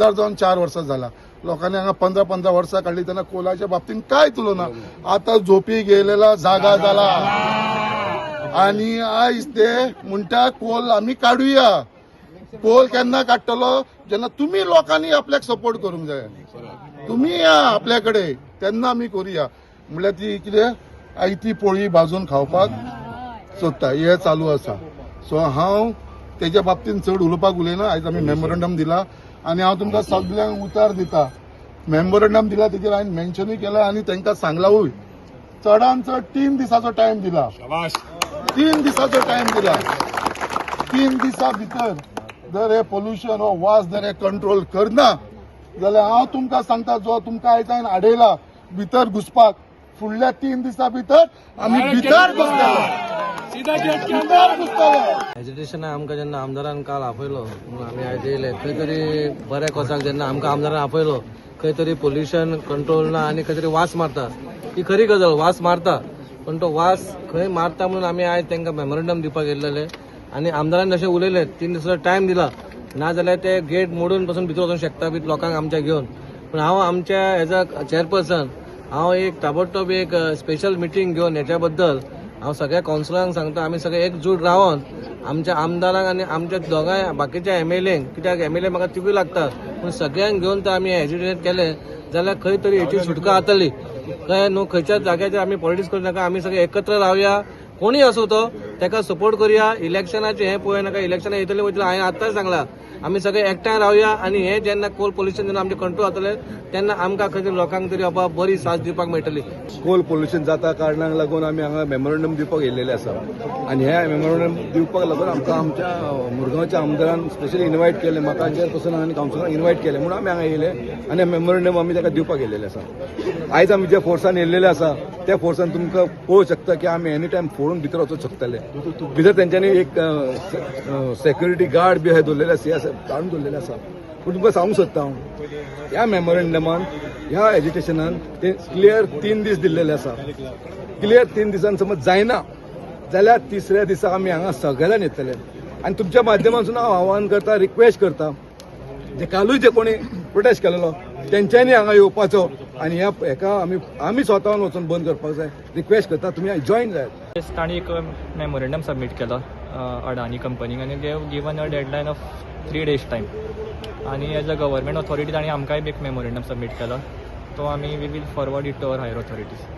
आमदार जाऊन 4 वर्सां झाला. लोकांनी हांगा 15 वर्सां काढली तेन्ना कोलाच्या बाबतीत काय तुलना. आता झोपी गेलेला जागा झाला आणि आयज ते म्हणटा कोल आमी काडुया. कोल केन्ना काडटलो जेन्ना तुम्ही लोकांनी आपल्याक सपोर्ट करूंक जाय. तुम्ही या आपल्याकडे तेन्ना आमी करुया. म्हणल्यार ती कितें आयती पोळी भाजून खावपाक सोदता हे चालू आसा. सो हांव तेच्या बाबतीत चड उलोवपाक उलयना. आयज आमी मेमोरंडम दिला आणि हांव तुमकां सगळ्यांक उतर दिता. मेमोरंडम दिला तेजेर हांवें मेन्शनूय केला आणि तांकां सांगलावूय. चडान चड 3 दिसाचो टायम दिला. 3 दिसाचो टायम दिला. 3 दिसां भितर जर हे पोल्युशन हो वास जर हे कंट्रोल करना जाल्यार हांव तुमकां सांगता जो तुमकां आयज हांवें आडयला भितर घुसपाक फुडल्या 3 दिसां भितर आमी भितर घुसतले. एज्युटेशन आमकां जेन्ना आमदारान काल आपयलो म्हणून आमी आयज येयले. खंय तरी बऱ्या कोसाक जेन्ना आमकां आमदारान आपयलो खंय तरी पोल्युशन कंट्रोल ना आनी खंय तरी वास मारता. ही खरी गजाल वास मारता पण तो वास खंय मारता म्हणून आमी आयज तांकां मेमोरंडम दिवपाक येयलेले आनी आमदारान जशें उलयलें 3 दिसाचो टायम दिला. नाजाल्यार ते गेट मोडून पासून भितर वचूंक शकता लोकांक आमच्या घेवन. पूण हांव आमच्या एज अ चेअरपर्सन हांव एक ताबडतोब एक स्पेशल मिटींग घेवन हेच्या बद्दल हांव सगळ्या कावन्सिलरांक सांगता आमी सगळे एकजूट रावन आमच्या आमदारांक आनी आमच्या दोगांय बाकीच्या एमएलएंक कित्याक एमएलए म्हाका तिगूय लागता पूण सगळ्यांक घेवन तर आमी एज्युटेट केले जाल्यार खंय तरी हेची सुटका जातली. कळ्ळें न्हू. खंयच्याच जाग्याचेर आमी पॉलिटिक्स करूं नाका. आमी सगळे एकत्र रावया. कोणी असो तो ताका सपोर्ट करुया. इलेक्शनाचे हे पळय नाका. इलेक्शनां येतले वयतले हांवें आतांच सांगला आमी सगळे एकठांय रावया आनी हे जेन्ना कोल पोल्युशन जेन्ना आमचे कंट्रोल जातले तेन्ना आमकां खंय तरी लोकांक तरी बाबा बरी साथ दिवपाक मेळटली. कोल पोल्युशन जाता कारणाक लागून आमी हांगा मेमोरंडम दिवपाक येयलेले आसा आनी हे मेमोरंडम दिवपाक लागून आमकां आमच्या मुरगांवच्या आमदारान स्पेशली इन्वायट केले. म्हाका चेअरपर्सन आनी कावन्सिलरांक इन्वायट केले म्हणून आमी हांगा येयले आनी मेमोरंडम आमी ताका दिवपाक येयलेले आसा. आयज आमी जे फोर्सान येयलेले आसा त्या फोर्सान तुमकां पळोवंक शकता की आमी एनी टायम फोडून भितर वचूंक शकतले. भितर तेंच्यांनी एक सेक्युरिटी गार्ड बी अशें दवरलेले आसा काडून दवरलेले आसा. पूण तुमकां सांगूंक सोदता हांव ह्या मेमोरंडमान ह्या एज्युकेशनान ते क्लियर 3 दीस दिल्लेले आसा. क्लियर 3 दिसान समज जायना जाल्यार 3ऱ्या दिसा आमी हांगा सगळ्यांनी येतले. आनी तुमच्या माध्यमांतसून हांव आव्हान करता रिक्वेस्ट करता जे कालूय जे कोणी प्रोटेस्ट केलेलो तेंच्यांनी हांगा येवपाचो आनी हेका आमी स्वतावन वचून बंद करपाक जाय. रिक्वेस्ट करता तुमी जॉईन जायात. तांणी एक मेमोरंडम सबमीट केला अडानी कंपनीक आनी they have given a deadline of 3 days time आनी एज अ गव्हर्मेंट ऑथॉरिटी तांणी आमकांय एक मेमोरंडम सबमीट केला. तो आमी we will forward it to our higher authorities.